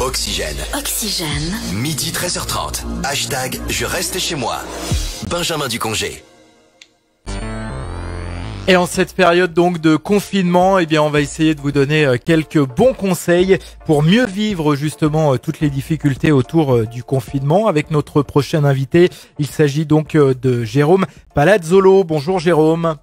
Oxygène. Oxygène. Midi 13h30. Hashtag Je reste chez moi. Benjamin Ducongé. Et en cette période donc de confinement, eh bien on va essayer de vous donner quelques bons conseils pour mieux vivre justement toutes les difficultés autour du confinement. Avec notre prochain invité, il s'agit donc de Jérôme Palazzolo. Bonjour Jérôme.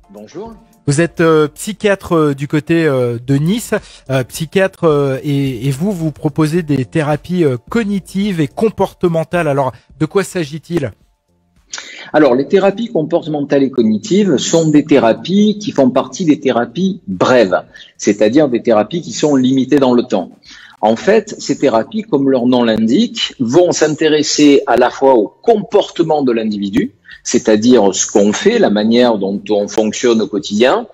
Bonjour. Vous êtes psychiatre du côté de Nice, psychiatre et vous proposez des thérapies cognitives et comportementales. Alors de quoi s'agit-il ? Alors, les thérapies comportementales et cognitives sont des thérapies qui font partie des thérapies brèves, c'est-à-dire des thérapies qui sont limitées dans le temps. En fait, ces thérapies, comme leur nom l'indique, vont s'intéresser à la fois au comportement de l'individu, c'est-à-dire ce qu'on fait, la manière dont on fonctionne au quotidien,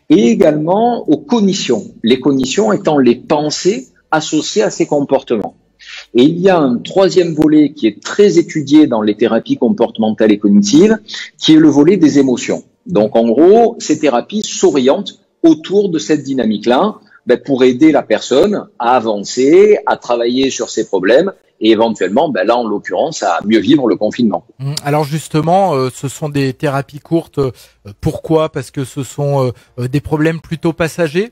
et également aux cognitions, les cognitions étant les pensées associées à ces comportements. Et il y a un troisième volet qui est très étudié dans les thérapies comportementales et cognitives, qui est le volet des émotions. Donc en gros, ces thérapies s'orientent autour de cette dynamique-là, pour aider la personne à avancer, à travailler sur ses problèmes et éventuellement, là en l'occurrence, à mieux vivre le confinement. Alors justement, ce sont des thérapies courtes. Pourquoi ? Parce que ce sont des problèmes plutôt passagers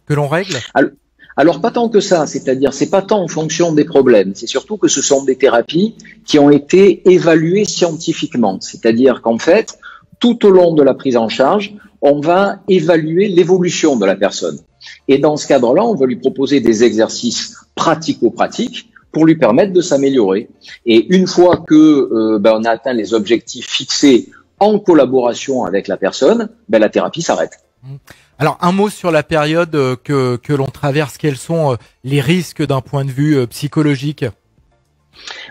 que l'on règle ? Alors pas tant que ça, c'est-à-dire c'est pas tant en fonction des problèmes, c'est surtout que ce sont des thérapies qui ont été évaluées scientifiquement, c'est-à-dire qu'en fait, tout au long de la prise en charge, on va évaluer l'évolution de la personne. Et dans ce cadre-là, on va lui proposer des exercices pratico-pratiques pour lui permettre de s'améliorer. Et une fois que on a atteint les objectifs fixés en collaboration avec la personne, la thérapie s'arrête. Alors un mot sur la période que l'on traverse, quels sont les risques d'un point de vue psychologique ?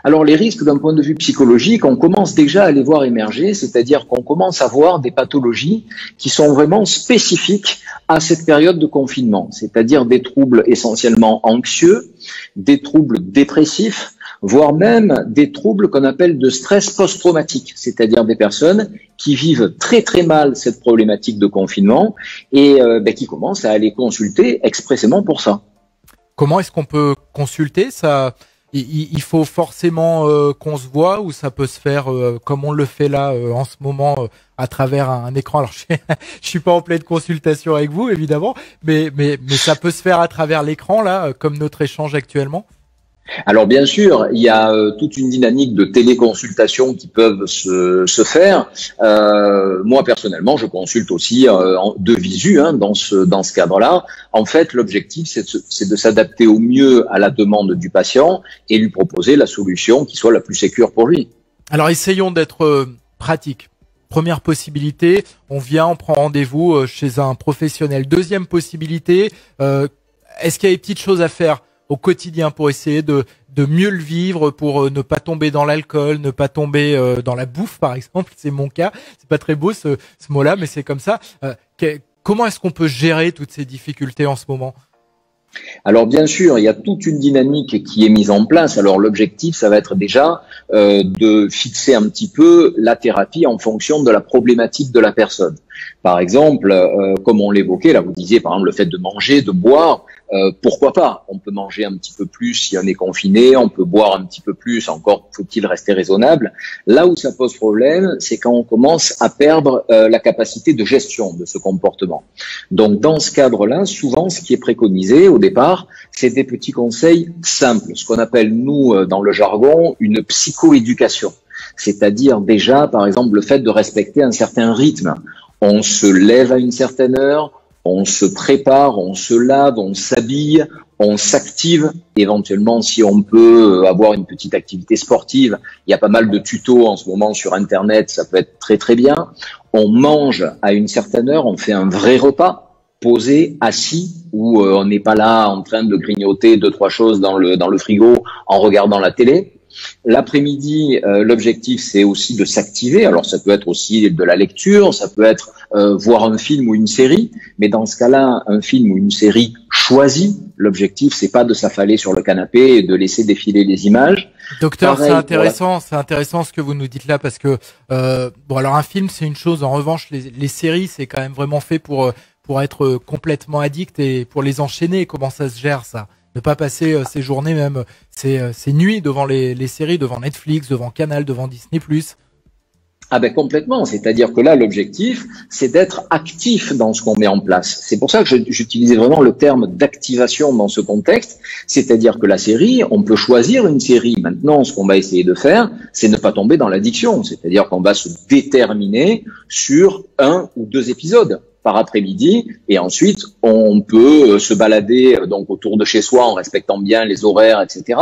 Alors les risques d'un point de vue psychologique, on commence déjà à les voir émerger, c'est-à-dire qu'on commence à voir des pathologies qui sont vraiment spécifiques à cette période de confinement, c'est-à-dire des troubles essentiellement anxieux, des troubles dépressifs, voire même des troubles qu'on appelle de stress post-traumatique, c'est-à-dire des personnes qui vivent très très mal cette problématique de confinement et qui commencent à aller consulter expressément pour ça. Comment est-ce qu'on peut consulter ça ? Il faut forcément qu'on se voit ou ça peut se faire comme on le fait là en ce moment à travers un écran. Alors je suis pas en pleine consultation avec vous évidemment, mais ça peut se faire à travers l'écran là, comme notre échange actuellement. Alors bien sûr, il y a toute une dynamique de téléconsultation qui peuvent se faire. Moi personnellement, je consulte aussi de visu dans ce cadre-là. En fait, l'objectif c'est de s'adapter au mieux à la demande du patient et lui proposer la solution qui soit la plus sécure pour lui. Alors essayons d'être pratiques. Première possibilité, on prend rendez-vous chez un professionnel. Deuxième possibilité, est-ce qu'il y a des petites choses à faire au quotidien pour essayer de mieux le vivre, pour ne pas tomber dans l'alcool, ne pas tomber dans la bouffe par exemple, c'est mon cas, c'est pas très beau ce mot-là mais c'est comme ça. Comment est-ce qu'on peut gérer toutes ces difficultés en ce moment ? Alors bien sûr, il y a toute une dynamique qui est mise en place. Alors l'objectif, ça va être déjà de fixer un petit peu la thérapie en fonction de la problématique de la personne. Par exemple, comme on l'évoquait, là vous disiez par exemple le fait de manger, de boire, pourquoi pas ? On peut manger un petit peu plus si on est confiné, on peut boire un petit peu plus, encore faut-il rester raisonnable. Là où ça pose problème, c'est quand on commence à perdre la capacité de gestion de ce comportement. Donc dans ce cadre-là, souvent ce qui est préconisé au départ, c'est des petits conseils simples, ce qu'on appelle nous dans le jargon une psychoéducation. C'est-à-dire déjà par exemple le fait de respecter un certain rythme. On se lève à une certaine heure, on se prépare, on se lave, on s'habille, on s'active. Éventuellement, si on peut avoir une petite activité sportive, il y a pas mal de tutos en ce moment sur Internet, ça peut être très très bien. On mange à une certaine heure, on fait un vrai repas, posé, assis, où on n'est pas là en train de grignoter 2-3 choses dans le frigo en regardant la télé. L'après-midi, l'objectif c'est aussi de s'activer. Alors ça peut être aussi de la lecture, ça peut être voir un film ou une série, mais dans ce cas-là, un film ou une série choisie. L'objectif c'est pas de s'affaler sur le canapé et de laisser défiler les images. Docteur, c'est intéressant ce que vous nous dites là parce que alors un film c'est une chose. En revanche, les séries c'est quand même vraiment fait pour être complètement addict et pour les enchaîner. Comment ça se gère ça ? Ne pas passer ses journées, même ses nuits devant les séries, devant Netflix, devant Canal, devant Disney+. Ah ben complètement, c'est-à-dire que là l'objectif c'est d'être actif dans ce qu'on met en place. C'est pour ça que j'utilisais vraiment le terme d'activation dans ce contexte, c'est-à-dire que la série, on peut choisir une série. Maintenant, ce qu'on va essayer de faire, c'est ne pas tomber dans l'addiction, c'est-à-dire qu'on va se déterminer sur 1 ou 2 épisodes par après-midi, et ensuite on peut se balader donc autour de chez soi en respectant bien les horaires, etc.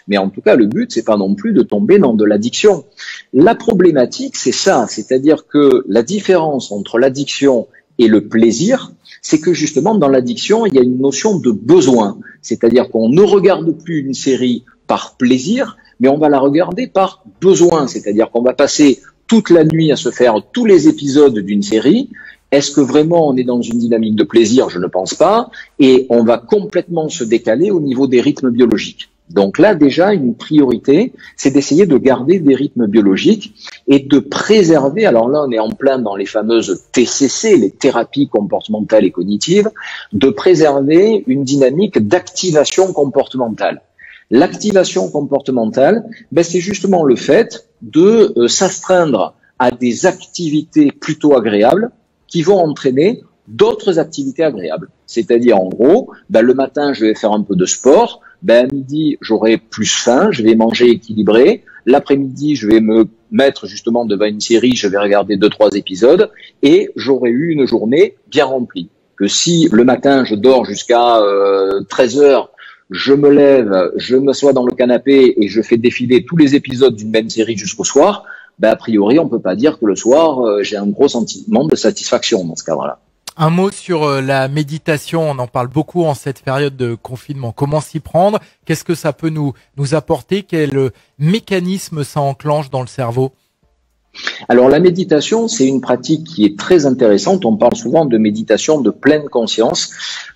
Mais en tout cas, le but c'est pas non plus de tomber dans de l'addiction. La problématique, c'est ça, c'est-à-dire que la différence entre l'addiction et le plaisir, c'est que justement dans l'addiction, il y a une notion de besoin, c'est-à-dire qu'on ne regarde plus une série par plaisir, mais on va la regarder par besoin, c'est-à-dire qu'on va passer toute la nuit à se faire tous les épisodes d'une série. Est-ce que vraiment on est dans une dynamique de plaisir? Je ne pense pas. Et on va complètement se décaler au niveau des rythmes biologiques. Donc là, déjà, une priorité, c'est d'essayer de garder des rythmes biologiques et de préserver, alors là, on est en plein dans les fameuses TCC, les thérapies comportementales et cognitives, de préserver une dynamique d'activation comportementale. L'activation comportementale, c'est justement le fait de s'astreindre à des activités plutôt agréables qui vont entraîner d'autres activités agréables. C'est-à-dire, en gros, le matin, je vais faire un peu de sport, à midi, j'aurai plus faim, je vais manger équilibré, l'après-midi, je vais me mettre justement devant une série, je vais regarder 2-3 épisodes, et j'aurai eu une journée bien remplie. Que si le matin, je dors jusqu'à 13 heures, je me lève, je m'assois dans le canapé et je fais défiler tous les épisodes d'une même série jusqu'au soir, a priori, on peut pas dire que le soir, j'ai un gros sentiment de satisfaction dans ce cas-là. Un mot sur la méditation, on en parle beaucoup en cette période de confinement. Comment s'y prendre? Qu'est-ce que ça peut nous apporter? Quel mécanisme ça enclenche dans le cerveau? Alors la méditation, c'est une pratique qui est très intéressante. On parle souvent de méditation de pleine conscience.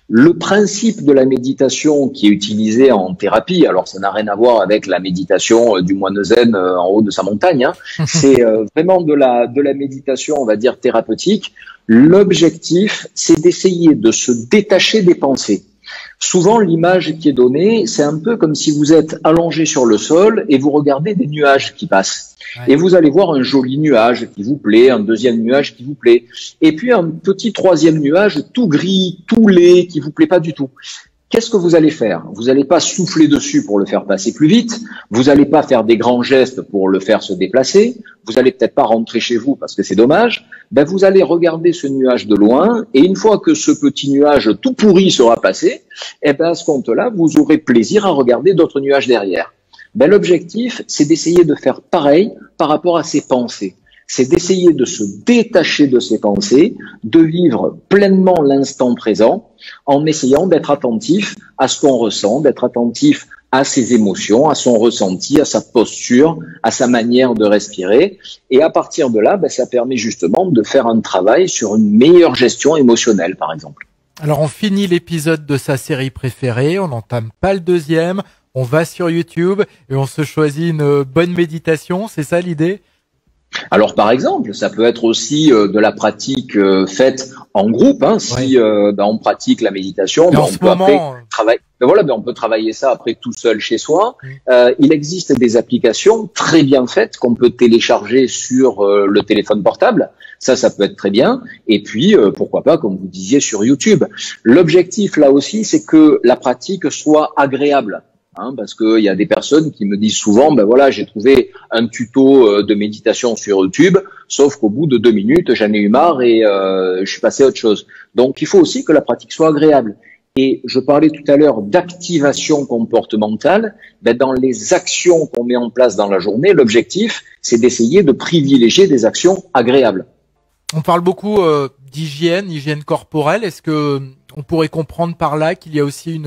Le principe de la méditation qui est utilisé en thérapie, alors ça n'a rien à voir avec la méditation du moine zen en haut de sa montagne, c'est vraiment de la méditation, on va dire, thérapeutique. L'objectif, c'est d'essayer de se détacher des pensées. Souvent, l'image qui est donnée, c'est un peu comme si vous êtes allongé sur le sol et vous regardez des nuages qui passent. Ouais. Et vous allez voir un joli nuage qui vous plaît, un deuxième nuage qui vous plaît, et puis un petit troisième nuage tout gris, tout laid, qui vous plaît pas du tout. Qu'est-ce que vous allez faire? Vous n'allez pas souffler dessus pour le faire passer plus vite, vous n'allez pas faire des grands gestes pour le faire se déplacer, vous allez peut-être pas rentrer chez vous parce que c'est dommage, vous allez regarder ce nuage de loin, et une fois que ce petit nuage tout pourri sera passé, à ce compte-là, vous aurez plaisir à regarder d'autres nuages derrière. L'objectif, c'est d'essayer de faire pareil par rapport à ses pensées. C'est d'essayer de se détacher de ses pensées, de vivre pleinement l'instant présent en essayant d'être attentif à ce qu'on ressent, d'être attentif à ses émotions, à son ressenti, à sa posture, à sa manière de respirer. Et à partir de là, ça permet justement de faire un travail sur une meilleure gestion émotionnelle, par exemple. Alors, on finit l'épisode de sa série préférée, on n'entame pas le deuxième, on va sur YouTube et on se choisit une bonne méditation, c'est ça l'idée ? Alors par exemple, ça peut être aussi de la pratique faite en groupe. Si on pratique la méditation, on peut après travailler. On peut travailler ça après tout seul chez soi. Il existe des applications très bien faites qu'on peut télécharger sur le téléphone portable. Ça peut être très bien. Et puis pourquoi pas, comme vous disiez, sur YouTube. L'objectif là aussi, c'est que la pratique soit agréable. Parce qu'il y a des personnes qui me disent souvent, j'ai trouvé un tuto de méditation sur YouTube, sauf qu'au bout de 2 minutes, j'en ai eu marre et je suis passé à autre chose. Donc, il faut aussi que la pratique soit agréable. Et je parlais tout à l'heure d'activation comportementale. Dans les actions qu'on met en place dans la journée, l'objectif, c'est d'essayer de privilégier des actions agréables. On parle beaucoup hygiène corporelle. Est-ce que on pourrait comprendre par là qu'il y a aussi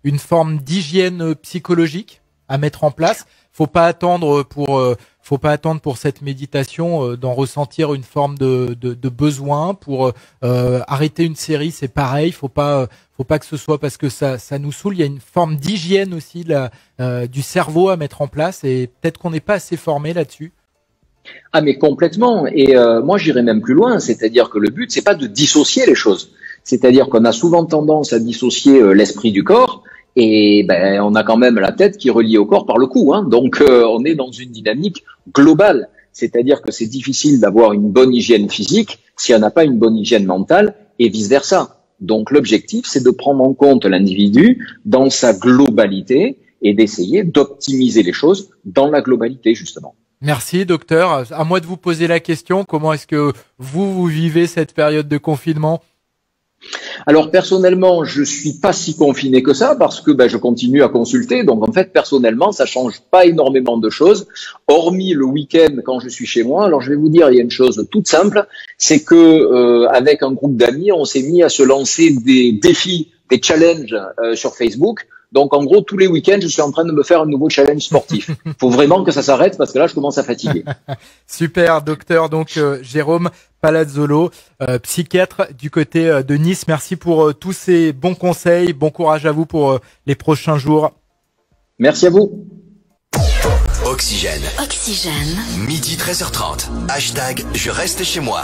une forme d'hygiène psychologique à mettre en place? Faut pas attendre pour cette méditation d'en ressentir une forme de besoin pour arrêter une série. C'est pareil. Faut pas que ce soit parce que ça nous saoule. Il y a une forme d'hygiène aussi du cerveau à mettre en place, et peut-être qu'on n'est pas assez formé là-dessus. Ah mais complètement, et moi j'irais même plus loin, c'est-à-dire que le but c'est pas de dissocier les choses, c'est-à-dire qu'on a souvent tendance à dissocier l'esprit du corps, Et ben, on a quand même la tête qui est reliée au corps par le cou, hein. Donc, on est dans une dynamique globale. C'est-à-dire que c'est difficile d'avoir une bonne hygiène physique si on n'a pas une bonne hygiène mentale et vice-versa. Donc, l'objectif, c'est de prendre en compte l'individu dans sa globalité et d'essayer d'optimiser les choses dans la globalité, justement. Merci, docteur. À moi de vous poser la question. Comment est-ce que vous vivez cette période de confinement? Alors personnellement, je suis pas si confiné que ça parce que je continue à consulter. Donc en fait, personnellement, ça change pas énormément de choses, hormis le week-end quand je suis chez moi. Alors je vais vous dire, il y a une chose toute simple, c'est que avec un groupe d'amis, on s'est mis à se lancer des défis, des challenges sur Facebook. Donc en gros, tous les week-ends, je suis en train de me faire un nouveau challenge sportif. Faut vraiment que ça s'arrête parce que là, je commence à fatiguer. Super, docteur. Donc Jérôme Palazzolo, psychiatre du côté de Nice. Merci pour tous ces bons conseils. Bon courage à vous pour les prochains jours. Merci à vous. Oxygène. Oxygène. Midi 13h30. Hashtag je reste chez moi.